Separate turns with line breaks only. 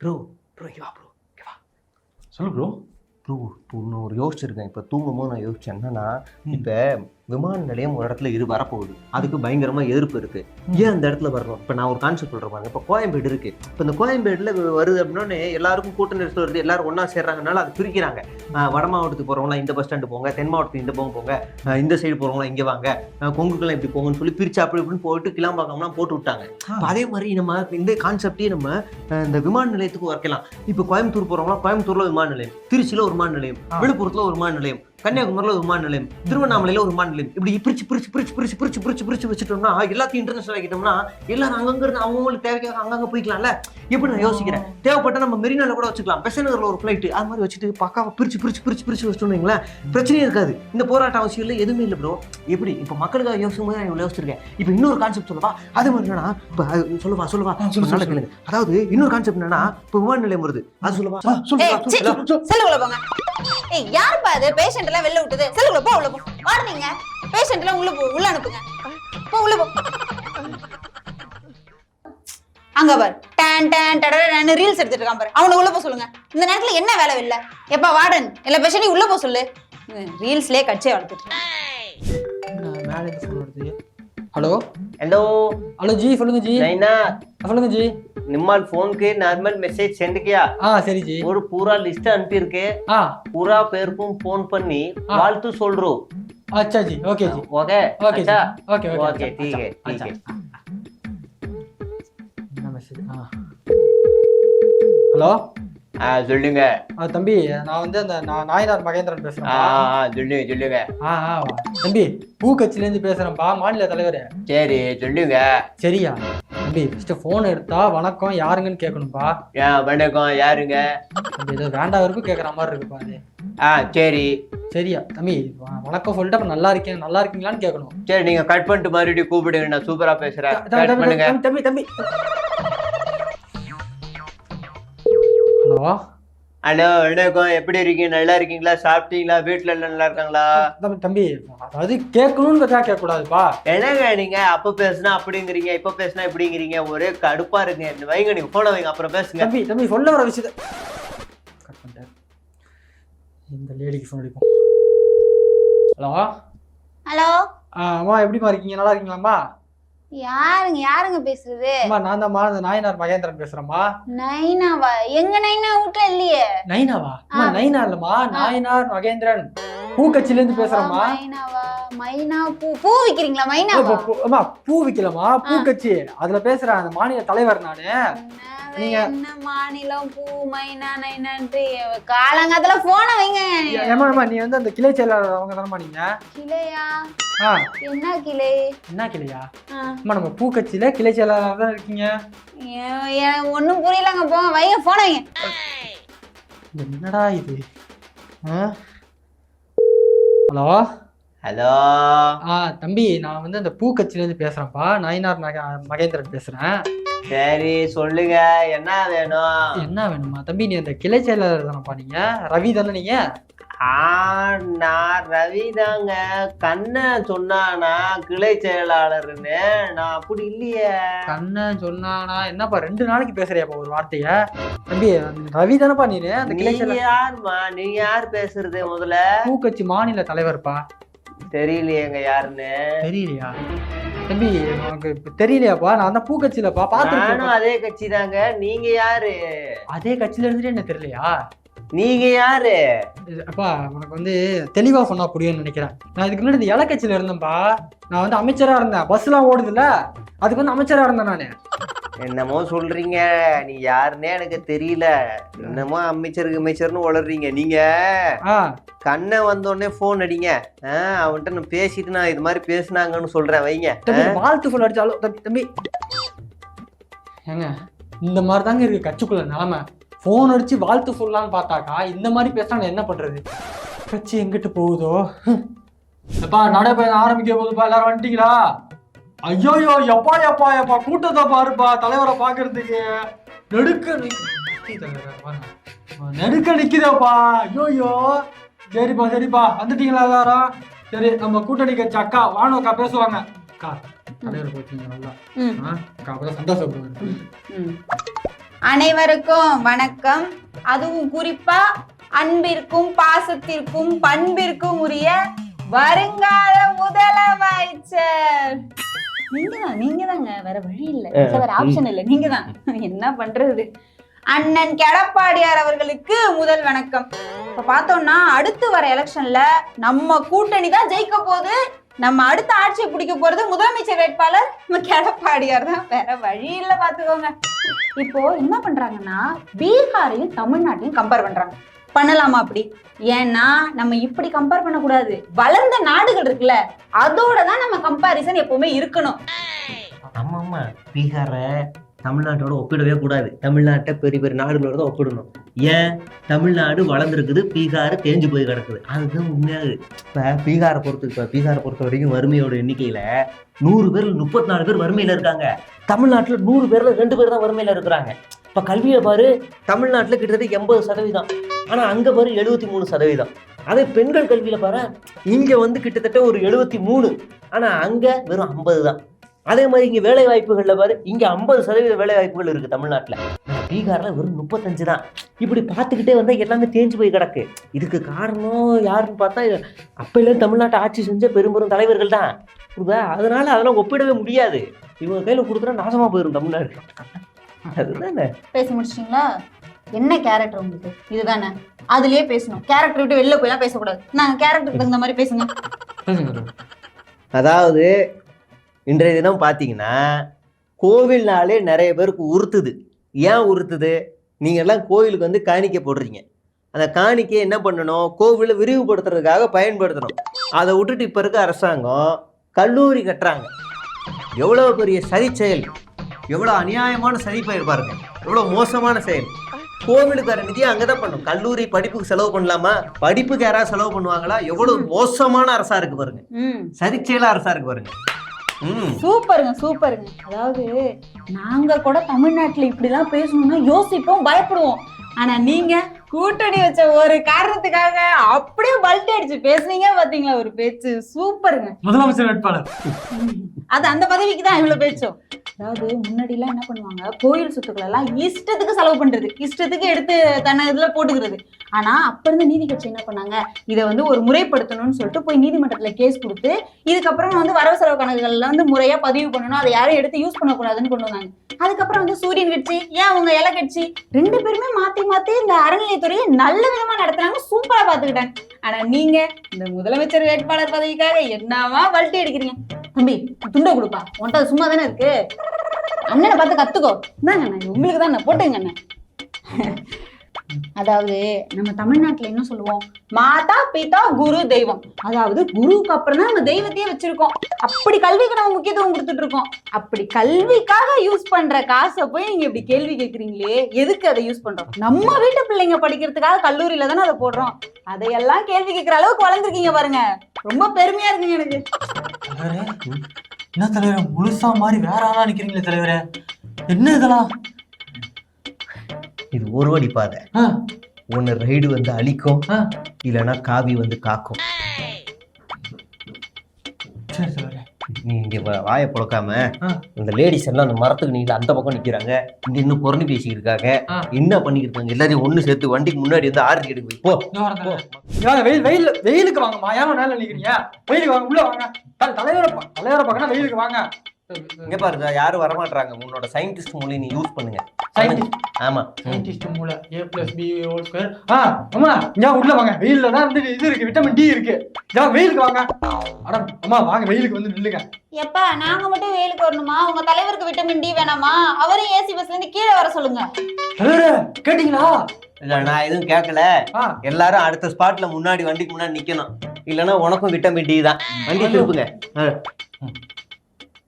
Bro இங்கே வா bro இங்கே வா.
சொல்லு ப்ரோ.
ப்ரோ நான் ஒரு யோசிச்சிருக்கேன். இப்போ தூங்கும்போது நான் யோசிச்சேன் என்னன்னா, இப்போ விமான நிலையம் ஒரு இடத்துல வரப்போகுது, அதுக்கு பயங்கரமா எதிர்ப்பு இருக்கு. ஏன் அந்த இடத்துல வரணும்? இப்போ நான் ஒரு கான்செப்ட் சொல்றேன் பாருங்க. இப்போ கோயம்பேடு இருக்கு. இப்போ இந்த கோயம்பேடுல வருது அப்படின்னே எல்லாருக்கும் கூட்ட நெரிசல் வருது, எல்லாரும் ஒன்னா சேர்றாங்கனால அது பிரிக்கிறாங்க. வட மாவட்டத்துக்கு போறவங்களாம் இந்த பஸ் ஸ்டாண்டு போங்க, தென் மாவட்டத்துக்கு இந்த பக்கம் போங்க, இந்த சைடு போறவங்களாம் இங்கே வாங்க, கொங்குக்கெல்லாம் இப்படி போங்கன்னு சொல்லி பிரிச்சு அப்படி இப்படின்னு போயிட்டு கிளாம்பாக்கம்லாம் போட்டு விட்டாங்க. அதே மாதிரி நம்ம இந்த கான்செப்டே நம்ம இந்த விமான நிலையத்துக்கு வைக்கலாம். இப்போ கோயம்புத்தூர் போறவங்களாம் கோயம்புத்தூர்ல விமான நிலையம், திருச்சியில ஒரு விமான நிலையம், விழுப்புரத்துல ஒரு விமான நிலையம், கன்னியாகுமரியில ஒரு விமான நிலையம், திருவண்ணாமலையில ஒரு விமான நிலையம், இப்படி பிரிச்சு வச்சுட்டோம்னா எல்லாத்தையும் இன்டர்நேஷனல் ஆகிட்டோம்னா எல்லாரும் அங்கங்க இருந்து அவங்களுக்கு தேவைக்காக அங்கங்க போய்க்கலாம்ல. எப்படி நான் யோசிக்கிறேன், தேவைப்பட்ட நம்ம மெரினால கூட வச்சுக்கலாம், பெசநகர்ல ஒரு ஃபிளைட், அது மாதிரி வச்சுட்டு பக்காவா பிரிச்சு வச்சுட்டோம்ங்களா, பிரச்சனையே இருக்காது. இந்த போராட்ட அவசியம் இல்லை, எதுவுமே இல்லை ப்ரோ. எப்படி இப்போ மக்களுக்காக யோசிக்கும் போது நான் யோசிச்சிருக்கேன். இப்போ இன்னொரு கான்செப்ட் சொல்லவா? அது மாதிரி என்னன்னா, சொல்லுவா நல்ல கேளுங்க. அதாவது இன்னொரு கான்செப்ட் என்னன்னா, இப்போ விமான நிலையம் வருது, அது சொல்லவா?
சொல்லுங்க. ஏய் யாருப்பா அது பேஷண்ட் எல்லாம் வெளில விட்டது? செல்லுக்குள்ள போ, உள்ள போ. வாடுனீங்க பேஷண்ட் எல்லாம் உள்ள அனுப்புங்க. போ உள்ள போ. அங்க பாரு டான் டான் டடடன்னு ரீல்ஸ் எடுத்துட்டு இருக்கான் பாரு. அவனை உள்ள போ சொல்லுங்க. இந்த நேரத்துல என்ன வேலை இல்ல? எப்பா வார்டன் எல்லா பேஷண்டையும் உள்ள போ சொல்லு. ரீல்ஸ்லயே கட்சியை வளர்த்துட்டு
மேல இருந்து ஃபோன் வருது. हेलो
हेलो
जी சொல்லுங்க जी
नैना
சொல்லுங்க जी
निम्मल फोन के नॉर्मल मैसेज सेंड किया
சரி जी
ஒரு पूरा लिस्ट அனுப்பியிருக்கே पूरा பேருக்கும் फोन பண்ணி வாழ்த்து சொல்றோம்.
अच्छा जी ओके जी
ओके अच्छा
ओके
ओके ठीक है
என்ன மெசேஜ் ஹலோ
சொல்லுங்க
தம்பி நான் வந்து அந்த நாயனார் மகேந்திரன் பேசுறேன்.
சொல்லுங்க
தம்பி பூக்கட்சில இருந்து பேசுறேன்பா, மாநில தலைவர்.
சரி சொல்லுங்க.
சரியா தம்பி, ஃபர்ஸ்ட் போன் எடுத்தா வணக்கம் யாருங்கன்னு கேட்கணும்பா.
வணக்கம் யாருங்க?
தம்பி ஏதோ வேண்டாம் வரைக்கும் கேட்கற மாதிரி இருக்குப்பா அது.
சரி
சரியா தம்பி, வணக்கம் சொல்லிட்டு அப்ப நல்லா இருக்கீங்களான்னு கேட்கணும்.
சரி நீங்க கட் பண்ணிட்டு மறுபடியும் கூப்பிடுங்க, நான் சூப்பரா பேசுறேன்.
தம்பி ஹலோ
ஹலோ வணக்கம், எப்படி இருக்கீங்க? நல்லா இருக்கீங்களா? சாப்பிட்டீங்களா? வீட்டுல எல்லாம் நல்லா இருக்காங்களா?
தம்பி அதாவது கேட்கணும்னு கேட்க கூடாதுப்பா.
என்னங்க நீங்க அப்ப பேசுனா அப்படிங்கிறீங்க, இப்ப பேசுனா இப்படிங்கிறீங்க, ஒரே கடுப்பா இருக்கு. வைங்க நீங்க போன வைங்க, அப்புறம் பேசுங்க.
தம்பி சொல்ல வர விஷயத்த கட் பண்ணிட்டேன். இந்த லேடிக்கு ஃபோன் அடிப்போம். ஹலோ
ஹலோ
அம்மா எப்படிமா இருக்கீங்க? நல்லா இருக்கீங்களாம்மா?
யாருங்க பேசுறது?
அம்மா நான் தான் நாயனார் மகேந்திரன் பேசுறேம்மா.
நைனாவா? எங்க நைனா வீட்ல இல்லையே.
நைனாவா? அம்மா நைனா இல்லம்மா, நாயனார் மகேந்திரன் பூக்கட்சில இருந்து பேசுறேம்மா.
நைனாவா? மைனா பூ விக்கிறீங்களா? மைனாவா?
அம்மா பூ விக்கலமா, பூக்கட்சி அதுல பேசுறேன், அந்த மாநில தலைவர் நானு.
நீங்க என்ன மாநிலம் பூ மைனா நைனான்ட்டு காலங்காத்துல போன வைங்க.
ஏமா நீ வந்து அந்த கிளை செயலாளர் அவங்க தானமா? நீங்க
கிளையா? என்ன கிளை?
என்ன கிளையா? அம்மா நம்ம பூக்கட்சியில கிளை செயலாளர் தான் இருக்கீங்க.
ஒன்னும் புரியலங்க, போங்க வைங்க போன வைங்க.
என்னடா இது? ஹலோ
ஹலோ
தம்பி நான் வந்து அந்த பூக்கட்சியில இருந்து பேசுறேன்ப்பா, நாயனார் மகேந்திரன் பேசுறேன்.
சரி சொல்லுங்க, என்ன வேணும்?
என்ன வேணுமா தம்பி? நீ அந்த கிளை செயலாளர் தானப்பா? நீங்க ரவி தானே? நீங்க
நான் ரவி தாங்க. கண்ணன் சொன்னானா கிளை செயலாளர்னு? நான் அப்படி இல்லையே.
கண்ணன் சொன்னானா? என்னப்பா 2 நாளைக்கு பேசுறியாப்பா ஒரு வார்த்தைய? தம்பி ரவி தானப்பா நீனு? அந்த கிளை செயலாளர்
யாருமா? நீ யார் பேசுறது? முதல்ல
பூக்கட்சி மாநில தலைவர்ப்பா.
தெரியலையேங்க யாருன்னு.
தெரியலையா தம்பி? உனக்கு தெரியலையாப்பா? நான் தான் பூக்கட்சியிலப்பா பாத்துருக்கேன்.
அதே கட்சி தாங்க. நீங்க யாரு?
அதே கட்சியில இருந்துட்டு என்ன தெரியலையா?
நீங்க யாரு?
அப்பா உனக்கு வந்து தெளிவா சொன்னா புரியும்னு நினைக்கிறேன். நான் இதுக்கு முன்னாடி இந்த இலக்கட்சியில இருந்தேன்ப்பா. நான் வந்து அமைச்சரா இருந்தேன், பஸ் எல்லாம் ஓடுதுல்ல, அதுக்கு வந்து அமைச்சரா இருந்தேன் நானு.
என்னமோ சொல்றீங்க, நீ யாருன்னே எனக்கு தெரியல. என்னமோ அமைச்சர்னு உளறீங்க நீங்க. கண்ணை வந்தோடனே போன் அடிங்க, அவன்கிட்ட நான் பேசிட்டு நான் இது மாதிரி பேசினாங்கன்னு சொல்றேன். வைங்க
வாழ்த்து சொல்ல அடிச்சாலும் தம்பி ஏங்க இந்த மாதிரி தாங்க இருக்கு கட்சிக்குள்ள நிலைமை. போன் அடிச்சு வாழ்த்து சொல்லலான்னு பார்த்தாக்கா இந்த மாதிரி பேசினா என்ன பண்றது? கட்சி எங்கிட்டு போகுதோ. எப்பா நடைபயணம் ஆரம்பிக்க போகுதுப்பா, எல்லாரும் வந்துட்டீங்களா? ஐயோ எப்பா கூட்டத்தை பாருப்பா, தலைவரை பாக்குறதுக்கு நெடுக்க நிக்குதப்பா. ஐயோ சரிப்பா வந்துட்டீங்களா எல்லாரும்? சரி நம்ம கூட்டணி கட்சி அக்கா வானு அக்கா பேசுவாங்க. அக்கா தலைவர் போச்சுங்க நல்லா அக்கா, அப்பதான் சந்தோஷப்படுவாங்க.
அனைவருக்கும் வணக்கம். அதுவும் குறிப்பா அன்பிற்கும் பாசத்திற்கும் பண்பிற்கும் உரிய வருங்கால முதலமைச்சர் நீங்க தாங்க, வேற வழி இல்ல, வேற ஆப்ஷன் இல்ல, நீங்க தான். என்ன பண்றது? அண்ணன் எடப்பாடியார் அவர்களுக்கு முதல் வணக்கம். இப்ப பார்த்தோம்னா அடுத்து வர எலெக்ஷன்ல நம்ம கூட்டணி தான் ஜெயிக்க போகுது. நம்ம அடுத்த ஆட்சியை பிடிக்க போறது முதலமைச்சர் வேட்பாளர் நம்ம எடப்பாடியார் தான், வேற வழி இல்ல. பாத்துக்கோங்க. இப்போ என்ன பண்றாங்கன்னா பீகாரையும் தமிழ்நாட்டையும் கம்பேர் பண்றாங்க. பண்ணலாமா அப்படி? ஏன்னா நம்ம இப்படி கம்பேர் பண்ணக்கூடாது. வளர்ந்த நாடுகள் இருக்குல்ல, அதோட தான் நம்ம கம்பாரிசன் எப்பவுமே இருக்கணும்.
ஆமா ஆமா, பீகாரை தமிழ்நாட்டோட ஒப்பிடவே கூடாது. தமிழ்நாட்டை பெரிய பெரிய நாடுகளோட தான் ஒப்பிடணும். ஏன்? தமிழ்நாடு வளர்ந்துருக்குது, பீகார் தேஞ்சு போய் கிடக்குது. அதுதான் உண்மையாது. இப்போ பீகாரை பொறுத்த வரைக்கும் வறுமையோட எண்ணிக்கையில 100 பேர் 34 பேர் வறுமையில இருக்காங்க. தமிழ்நாட்டில் 100 பேர்ல 2 பேர் தான் வறுமையில இருக்கிறாங்க. இப்போ கல்வியை பாரு, தமிழ்நாட்டில் கிட்டத்தட்ட 80%, ஆனால் அங்கே பாரு 73%. அதே பெண்கள் கல்வியில் பாரு, இங்கே வந்து கிட்டத்தட்ட ஒரு 73, ஆனால் அங்கே வெறும் 50 தான். அதே மாதிரி இங்கே வேலை வாய்ப்புகளில் பாரு, இங்கே 50% வேலை வாய்ப்புகள் இருக்குது தமிழ்நாட்டில். பீகாரில் வெறும் 35 தான். இப்படி பார்த்துக்கிட்டே வந்தால் எல்லாமே தேஞ்சு போய் கிடக்கு. இதுக்கு காரணம் யாருன்னு பார்த்தா அப்பையில தமிழ்நாட்டை ஆட்சி செஞ்ச பெரும் தலைவர்கள் தான். அதனால அதெல்லாம் ஒப்பிடவே முடியாது. இவங்க கையில் கொடுத்துட்டா நாசமாக போயிடும் தமிழ்நாடு. அதுதானே.
பேசி முடிச்சிட்டீங்களா? என்ன கேரக்டர் உங்களுக்கு? இதுதானே, அதுலயே பேசணும். கேரக்டர் விட்டு வெளில போயெல்லாம் பேசக்கூடாது. நாங்க கேரக்டருக்கு தகுந்த மாதிரி பேசுங்க.
அதாவது இன்றைய தினம் பார்த்தீங்கன்னா கோவில்னாலே நிறைய பேருக்கு உறுத்துது. ஏன் உறுத்துது? நீங்கள் எல்லாம் கோவிலுக்கு வந்து காணிக்கை போடுறீங்க. அந்த காணிக்கையை என்ன பண்ணணும்? கோவிலை விரிவுபடுத்துறதுக்காக பயன்படுத்தணும். அதை விட்டுட்டு இப்போ இருக்க அரசாங்கம் கல்லூரி கட்டுறாங்க. எவ்வளோ பெரிய சதி செயல், எவ்வளோ அநியாயமான சதி பயிர் பாருங்க, எவ்வளோ மோசமான செயல். கோவிலுக்கு வர நிதியை அங்கே தான் பண்ணும். கல்லூரி படிப்புக்கு செலவு பண்ணலாமா? படிப்புக்கு யாராவது செலவு பண்ணுவாங்களா? எவ்வளவு மோசமான அரசா இருக்கு பாருங்க, சதி செயலா அரசா இருக்கு பாருங்க.
சூப்பருங்க. அதாவது நாங்க கூட தமிழ்நாட்டுல இப்படிலாம் பேசணும்னா யோசிப்போம், பயப்படுவோம். ஆனா நீங்க கூட்டணி வச்ச ஒரு காரணத்துக்காக அப்படியே பல்ட்டி அடிச்சு பேசுனீங்க பாத்தீங்களா? ஒரு பேச்சு சூப்பருங்க.
முதலமைச்சர் வேட்பாளர்
அது அந்த பதவிக்கு தான் இவ்வளவு பேச்சோம். அதாவது முன்னாடி எல்லாம் என்ன பண்ணுவாங்க, கோயில் சொத்துக்கள் எல்லாம் இஷ்டத்துக்கு செலவு பண்றது, இஷ்டத்துக்கு எடுத்து தன்னை இதுல போட்டுக்கிறது. ஆனா அப்ப இருந்த நீதி கட்சி என்ன பண்ணாங்க, இதை வந்து ஒரு முறைப்படுத்தணும்னு சொல்லிட்டு போய் நீதிமன்றத்துல கேஸ் கொடுத்து இதுக்கப்புறம் வந்து வரவு செலவு கணக்குகள்ல வந்து முறையா பதிவு பண்ணணும், அதை யாரும் எடுத்து யூஸ் பண்ணக்கூடாதுன்னு கொண்டு வந்தாங்க. அதுக்கப்புறம் வந்து சூரியன் கட்சி, ஏன் அவங்க இலை கட்சி, 2 பேருமே மாத்தி இந்த அறநிலையத்துறையை நல்ல விதமா நடத்துறாங்க, சூப்பரா பாத்துக்கிட்டாங்க. ஆனா நீங்க இந்த முதலமைச்சர் வேட்பாளர் பதவிக்காக என்னவா வல்ட்டி அடிக்கிறீங்க? தம்பி துண்டை கொடுப்பா, உன்ட்ட சும்மா தானே இருக்கு, அண்ணனை பார்த்து கத்துக்கோ. இந்தாங்க உங்களுக்கு தான் போட்டுங்க அண்ணன். அதாவது நம்ம தமிழ்நாட்டுல என்ன சொல்லுவோம், மாதா பிதா குரு தெய்வம். அதாவது குருவுக்கு அப்புறம் தான் நம்ம தெய்வத்தையே வச்சிருக்கோம். அப்படி கல்விக்கு நம்ம முக்கியத்துவம் கொடுத்துட்டு இருக்கோம். அப்படி கல்விக்காக யூஸ் பண்ற காசை போய் நீங்க இப்படி கேள்வி கேட்கறீங்களே, எதுக்கு அதை யூஸ் பண்றோம்? நம்ம வீட்டு பிள்ளைங்க படிக்கிறதுக்காக கல்லூரியில தானே அதை போடுறோம். அதையெல்லாம் கேள்வி கேட்கிற அளவுக்கு வளர்ந்துருக்கீங்க பாருங்க, ரொம்ப பெருமையா இருக்குங்க எனக்கு.
என்ன தலைவரே, முழுசா மாதிரி வேற ஆளா நிக்கிறீங்களே தலைவரே, என்ன இதெல்லாம்?
இது ஒரு வழி பாதை. ஒன்னு ரைடு வந்து அழிக்கும், இல்லைன்னா காவி வந்து காக்கும்.
சரி தலைவரே,
நீ இங்க வாயை புழக்காம இந்த லேடிஸ் எல்லாம் அந்த மரத்துக்கு நீங்க அந்த பக்கம் நிக்கிறாங்க, இங்க இன்னும் புறணி பேசிக்கிட்டு இருக்காங்க, என்ன பண்ணிக்கிட்டு எல்லாரையும் ஒண்ணு சேர்த்து வண்டிக்கு முன்னாடி வந்து ஆர்த்தி எடுக்க போ.
வெயிலுக்கு வாங்கம்மா, ஏன் நேரில் நிக்கிறீங்க? வெயிலுக்கு வாங்க, உள்ள வாங்க. தலைவரை பார்க்கணும், வெயிலுக்கு வாங்க.
இங்க பாருங்க, யாரும் வரமாட்டாங்க. உன்னோட சயின்டிஸ்ட் மூளை நீ யூஸ் பண்ணுங்க. ஆமா,
சயின்டிஸ்ட் மூளை A+B². அம்மா இங்க உள்ள வாங்க, வெயில்ல தான் வந்து இது இருக்கு, விட்டமின் டி இருக்கு. வெயிலுக்கு வாங்க. அட அம்மா வாங்க, வெயிலுக்கு வந்து நில்லுங்க.
எப்பா நாங்க மட்டும் வெயிலுக்கு வரணுமா? உங்க தலைவருக்கு விட்டமின் டி வேணாமா? அவரையும் ஏசி பஸ்ல இருந்து கீழே வர சொல்லுங்க.
கேட்டீங்களா?
இல்ல நான் எதுவும் கேட்கல. எல்லாரும் அடுத்த ஸ்பாட்ல முன்னாடி வண்டிக்கு முன்னாடி நிக்கணும், இல்லைன்னா உனக்கும் விட்டமின் டி தான். வண்டி திருப்புங்க.